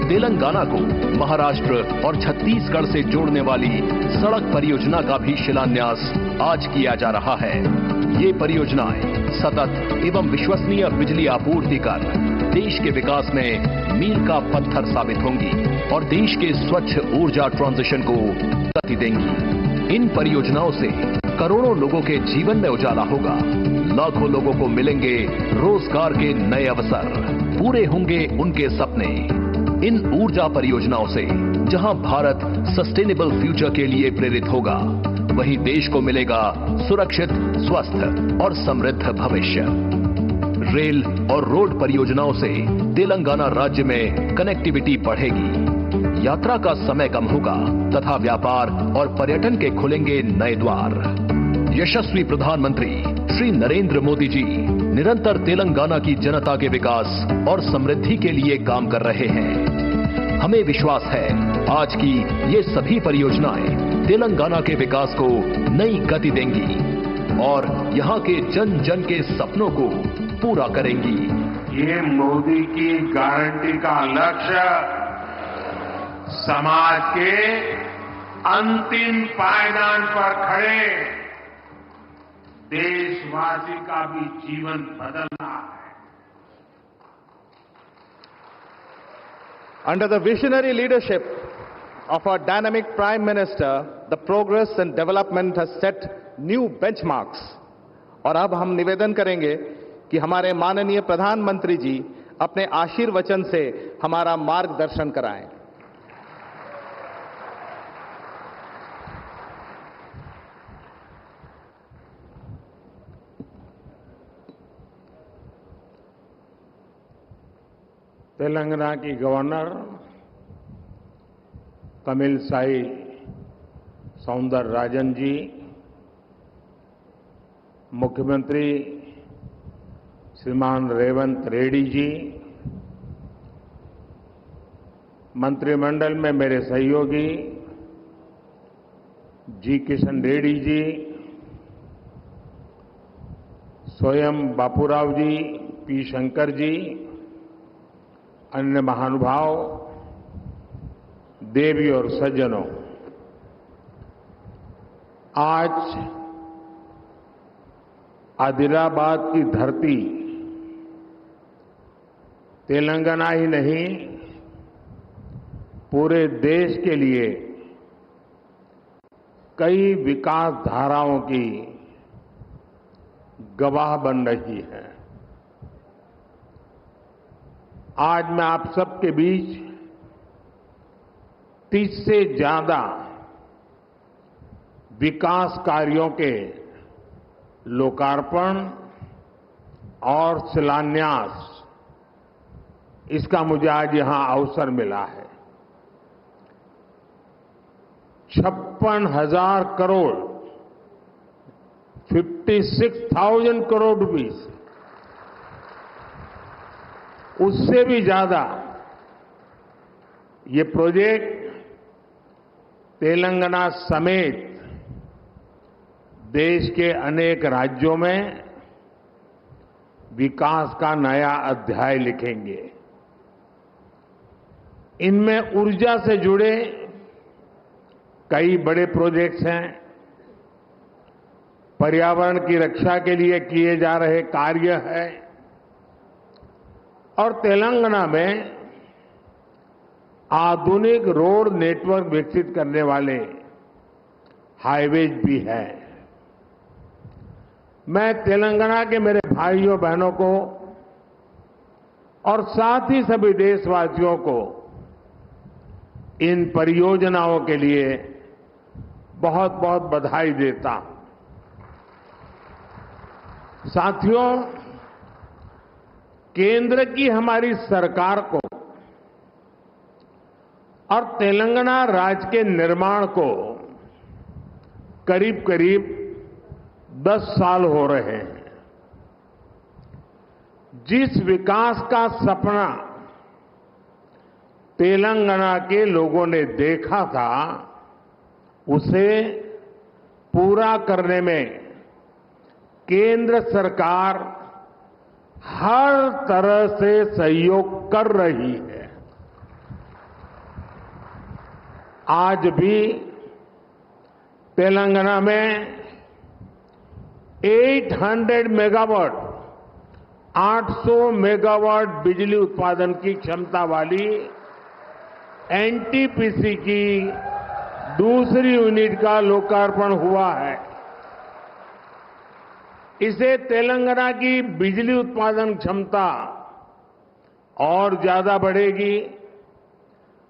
तेलंगाना को महाराष्ट्र और छत्तीसगढ़ से जोड़ने वाली सड़क परियोजना का भी शिलान्यास आज किया जा रहा है। ये परियोजनाएं सतत एवं विश्वसनीय बिजली आपूर्ति कर देश के विकास में मील का पत्थर साबित होंगी और देश के स्वच्छ ऊर्जा ट्रांजिशन को गति देंगी। इन परियोजनाओं से करोड़ों लोगों के जीवन में उजाला होगा, लाखों लोगों को मिलेंगे रोजगार के नए अवसर, पूरे होंगे उनके सपने। इन ऊर्जा परियोजनाओं से जहां भारत सस्टेनेबल फ्यूचर के लिए प्रेरित होगा, वहीं देश को मिलेगा सुरक्षित, स्वस्थ और समृद्ध भविष्य। रेल और रोड परियोजनाओं से तेलंगाना राज्य में कनेक्टिविटी बढ़ेगी, यात्रा का समय कम होगा तथा व्यापार और पर्यटन के खुलेंगे नए द्वार। यशस्वी प्रधानमंत्री श्री नरेंद्र मोदी जी निरंतर तेलंगाना की जनता के विकास और समृद्धि के लिए काम कर रहे हैं। हमें विश्वास है आज की ये सभी परियोजनाएं तेलंगाना के विकास को नई गति देंगी और यहां के जन जन के सपनों को पूरा करेंगी। ये मोदी की गारंटी का लक्ष्य समाज के अंतिम पायदान पर खड़े देशवासी का भी जीवन बदलना है। Under the visionary leadership of our dynamic Prime Minister, the progress and development has set new benchmarks. और अब हम निवेदन करेंगे कि हमारे माननीय प्रधानमंत्री जी अपने आशीर्वचन से हमारा मार्गदर्शन कराएं। तेलंगाना की गवर्नर तमिलसाई सौंदरराजन जी, मुख्यमंत्री श्रीमान रेवंत रेड्डी जी, मंत्रिमंडल में मेरे सहयोगी जी किशन रेड्डी जी, स्वयं बापूराव जी, पी शंकर जी, अन्य महानुभाव, देवी और सज्जनों, आज आदिलाबाद की धरती तेलंगाना ही नहीं, पूरे देश के लिए कई विकास धाराओं की गवाह बन रही है। आज मैं आप सबके बीच 30 से ज्यादा विकास कार्यों के लोकार्पण और शिलान्यास, इसका मुझे आज यहां अवसर मिला है। 56,000 करोड़ 56,000 करोड़ रुपीस, उससे भी ज्यादा ये प्रोजेक्ट तेलंगाना समेत देश के अनेक राज्यों में विकास का नया अध्याय लिखेंगे। इनमें ऊर्जा से जुड़े कई बड़े प्रोजेक्ट्स हैं, पर्यावरण की रक्षा के लिए किए जा रहे कार्य हैं और तेलंगाना में आधुनिक रोड नेटवर्क विकसित करने वाले हाईवेज भी हैं। मैं तेलंगाना के मेरे भाइयों बहनों को और साथ ही सभी देशवासियों को इन परियोजनाओं के लिए बहुत बहुत बधाई देता हूं। साथियों, केंद्र की हमारी सरकार को और तेलंगाना राज्य के निर्माण को करीब करीब 10 साल हो रहे हैं। जिस विकास का सपना तेलंगाना के लोगों ने देखा था, उसे पूरा करने में केंद्र सरकार हर तरह से सहयोग कर रही है। आज भी तेलंगाना में 800 मेगावाट 800 मेगावाट बिजली उत्पादन की क्षमता वाली एनटीपीसी की दूसरी यूनिट का लोकार्पण हुआ है। इसे तेलंगाना की बिजली उत्पादन क्षमता और ज्यादा बढ़ेगी,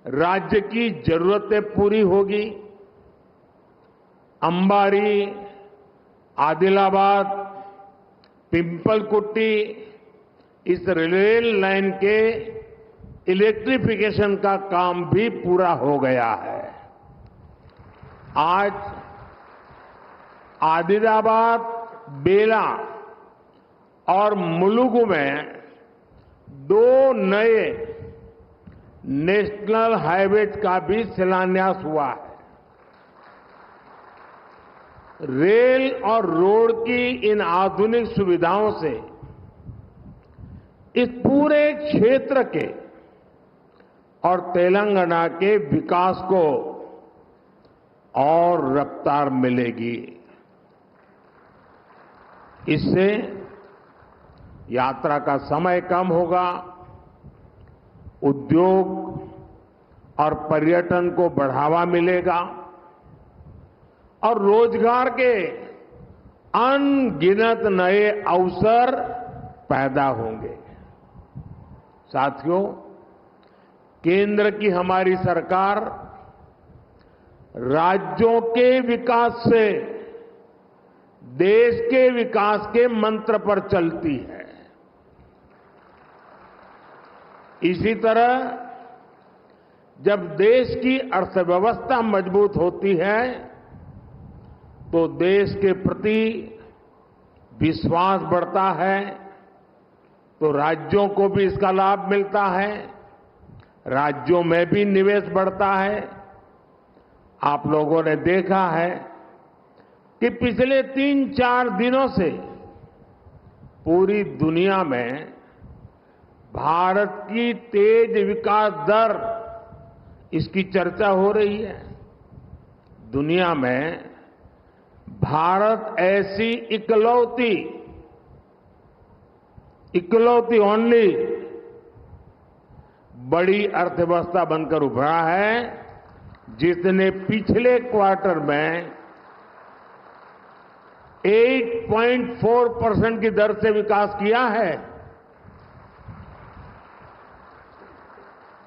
राज्य की जरूरतें पूरी होगी। अंबारी, आदिलाबाद, पिंपलकुट्टी, इस रेल लाइन के इलेक्ट्रिफिकेशन का काम भी पूरा हो गया है। आज आदिलाबाद, बेला और मुलुगु में 2 नए नेशनल हाईवेज का भी शिलान्यास हुआ है। रेल और रोड की इन आधुनिक सुविधाओं से इस पूरे क्षेत्र के और तेलंगाना के विकास को और रफ्तार मिलेगी। इससे यात्रा का समय कम होगा, उद्योग और पर्यटन को बढ़ावा मिलेगा और रोजगार के अनगिनत नए अवसर पैदा होंगे। साथियों, केंद्र की हमारी सरकार राज्यों के विकास से देश के विकास के मंत्र पर चलती है। इसी तरह जब देश की अर्थव्यवस्था मजबूत होती है तो देश के प्रति विश्वास बढ़ता है, तो राज्यों को भी इसका लाभ मिलता है, राज्यों में भी निवेश बढ़ता है। आप लोगों ने देखा है कि पिछले 3-4 दिनों से पूरी दुनिया में भारत की तेज विकास दर, इसकी चर्चा हो रही है। दुनिया में भारत ऐसी इकलौती ओनली बड़ी अर्थव्यवस्था बनकर उभरा है जिसने पिछले क्वार्टर में 8.4% की दर से विकास किया है।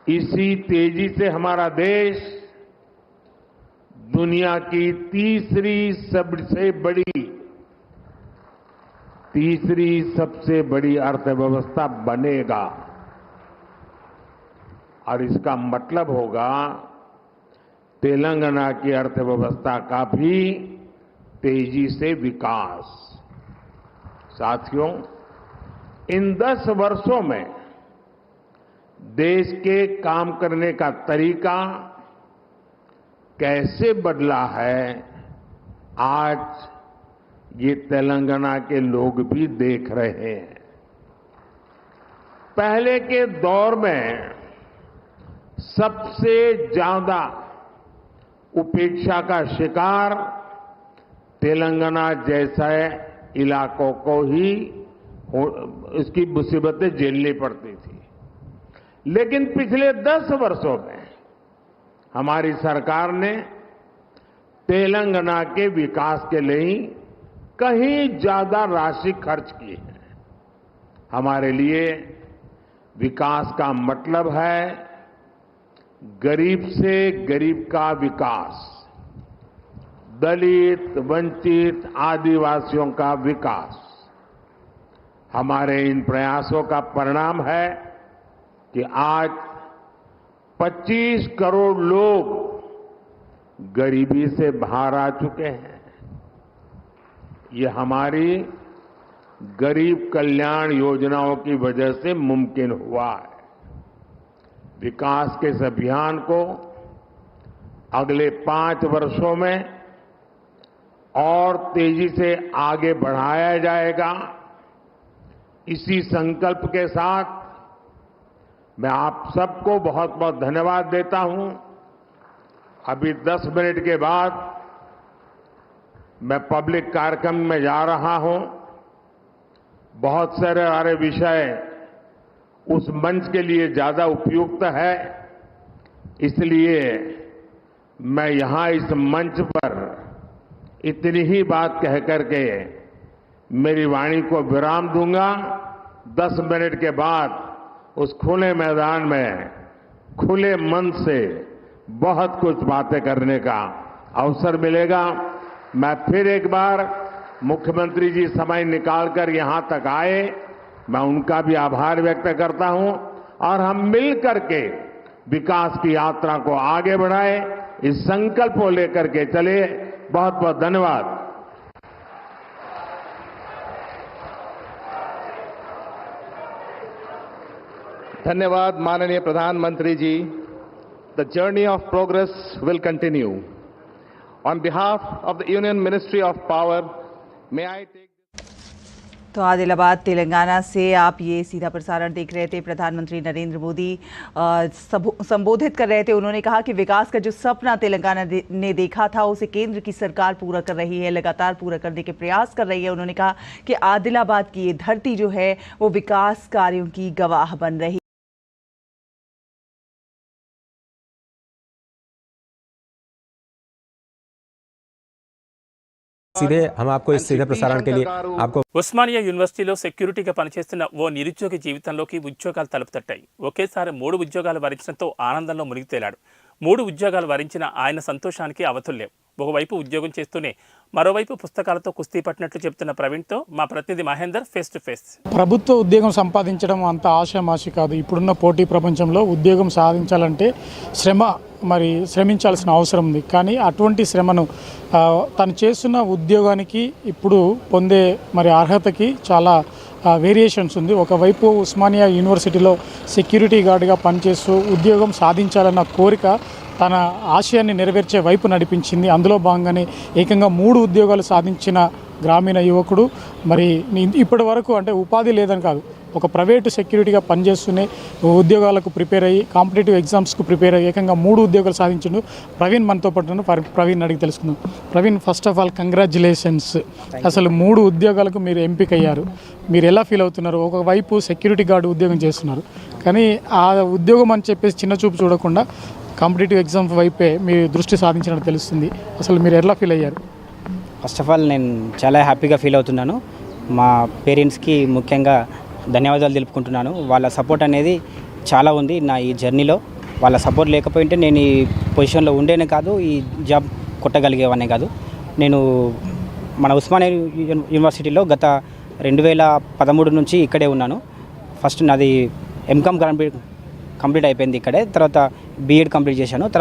इसी तेजी से हमारा देश दुनिया की तीसरी सबसे बड़ी अर्थव्यवस्था बनेगा। और इसका मतलब होगा तेलंगाना की अर्थव्यवस्था का भी तेजी से विकास। साथियों, इन 10 वर्षों में देश के काम करने का तरीका कैसे बदला है, आज ये तेलंगाना के लोग भी देख रहे हैं। पहले के दौर में सबसे ज्यादा उपेक्षा का शिकार तेलंगाना जैसे इलाकों को ही इसकी मुसीबतें झेलनी पड़ती थी। लेकिन पिछले 10 वर्षों में हमारी सरकार ने तेलंगाना के विकास के लिए कहीं ज्यादा राशि खर्च की है। हमारे लिए विकास का मतलब है गरीब से गरीब का विकास, दलित, वंचित, आदिवासियों का विकास। हमारे इन प्रयासों का परिणाम है कि आज 25 करोड़ लोग गरीबी से बाहर आ चुके हैं। ये हमारी गरीब कल्याण योजनाओं की वजह से मुमकिन हुआ है। विकास के इस अभियान को अगले 5 वर्षों में और तेजी से आगे बढ़ाया जाएगा। इसी संकल्प के साथ मैं आप सबको बहुत बहुत धन्यवाद देता हूं। अभी 10 मिनट के बाद मैं पब्लिक कार्यक्रम में जा रहा हूं। बहुत सारे विषय उस मंच के लिए ज्यादा उपयुक्त है, इसलिए मैं यहां इस मंच पर इतनी ही बात कह करके मेरी वाणी को विराम दूंगा। 10 मिनट के बाद उस खुले मैदान में खुले मन से बहुत कुछ बातें करने का अवसर मिलेगा। मैं फिर एक बार मुख्यमंत्री जी समय निकालकर यहां तक आए, मैं उनका भी आभार व्यक्त करता हूं और हम मिल करके विकास की यात्रा को आगे बढ़ाएं, इस संकल्प को लेकर के चले। बहुत बहुत धन्यवाद। धन्यवाद माननीय प्रधानमंत्री जी। The journey of progress will continue. On behalf of the union ministry of power may I take. तो आदिलाबाद तेलंगाना से आप ये सीधा प्रसारण देख रहे थे। प्रधानमंत्री नरेंद्र मोदी संबोधित कर रहे थे। उन्होंने कहा कि विकास का जो सपना तेलंगाना ने देखा था उसे केंद्र की सरकार पूरा कर रही है, लगातार पूरा करने के प्रयास कर रही है। उन्होंने कहा कि आदिलाबाद की ये धरती जो है वो विकास कार्यों की गवाह बन रही। सीधे हम आपको इस सीधे प्रसारण के लिए आपको ఉస్మానియా యూనివర్సిటీలో సెక్యూరిటీగా పనిచేస్తున్న ఓ నిరుద్యోగి జీవితంలోకి ఉద్యోగాలు తలుపు తట్టాయి. ఒకేసారి 3 ఉద్యోగాలు వరించడంతో ఆనందంలో మునిగి తేలాడు. 3 ఉద్యోగాలు వరించిన ఆయన సంతోషానికి అవతుల్లేవు. ఒకవైపు ఉద్యోగం చేస్తూనే మరోవైపు పుస్తకాలతో కుస్తీ పట్టినట్లు చెబుతున్న ప్రవీణ్తో మా ప్రతినిధి మహేందర్ ఫేస్ టు ఫేస్. ప్రభుత్వ ఉద్యోగం సంపాదించడం అంత ఆషామాషి కాదు. ఇప్పుడున్న పోటీ ప్రపంచంలో ఉద్యోగం సాధించాలంటే శ్రమించాల్సిన అవసరం ఉంది. కానీ అటువంటి శ్రమను తను చేస్తున్న ఉద్యోగానికి ఇప్పుడు పొందే అర్హతకి చాలా వేరియేషన్స్ ఉంది. ఒకవైపు ఉస్మానియా యూనివర్సిటీలో సెక్యూరిటీ గార్డ్గా పనిచేస్తూ ఉద్యోగం సాధించాలన్న కోరిక తన ఆశయాన్ని నెరవేర్చే వైపు నడిపించింది. అందులో భాగంగానే ఏకంగా 3 ఉద్యోగాలు సాధించిన గ్రామీణ యువకుడు ఇప్పటి వరకు అంటే ఉపాధి లేదని కాదు, ఒక ప్రైవేటు సెక్యూరిటీగా పనిచేస్తూనే ఉద్యోగాలకు ప్రిపేర్ అయ్యి కాంపిటేటివ్ ఎగ్జామ్స్కు ప్రిపేర్ అయ్యి ఏకంగా 3 ఉద్యోగాలు సాధించిండు. ప్రవీణ్ మనతో పాటు. ప్రవీణ్ అడిగి తెలుసుకుందాం. Praveen, first of all congratulations. అసలు 3 ఉద్యోగాలకు మీరు ఎంపిక అయ్యారు. మీరు ఎలా ఫీల్ అవుతున్నారు? ఒకవైపు సెక్యూరిటీ గార్డు ఉద్యోగం చేస్తున్నారు, కానీ ఆ ఉద్యోగం అని చెప్పేసి చిన్న చూపు చూడకుండా కాంపిటేటివ్ ఎగ్జామ్ వైపే మీరు దృష్టి సాధించినట్టు తెలుస్తుంది. అసలు మీరు ఎలా ఫీల్ అయ్యారు? ఫస్ట్ ఆఫ్ ఆల్ నేను చాలా హ్యాపీగా ఫీల్ అవుతున్నాను. మా పేరెంట్స్కి ముఖ్యంగా ధన్యవాదాలు తెలుపుకుంటున్నాను. వాళ్ళ సపోర్ట్ అనేది చాలా ఉంది నా ఈ జర్నీలో. వాళ్ళ సపోర్ట్ లేకపోయింటే నేను ఈ పొజిషన్లో ఉండేనే కాదు, ఈ జాబ్ కొట్టగలిగేవాడిని కాదు. నేను మన ఉస్మానియా యూనివర్సిటీలో గత 2013 నుంచి ఇక్కడే ఉన్నాను. ఫస్ట్ నాది ఎంకామ్ కంప్లీట్ అయిపోయింది ఇక్కడే. తర్వాత బీఎడ్ కంప్లీట్ చేశాను.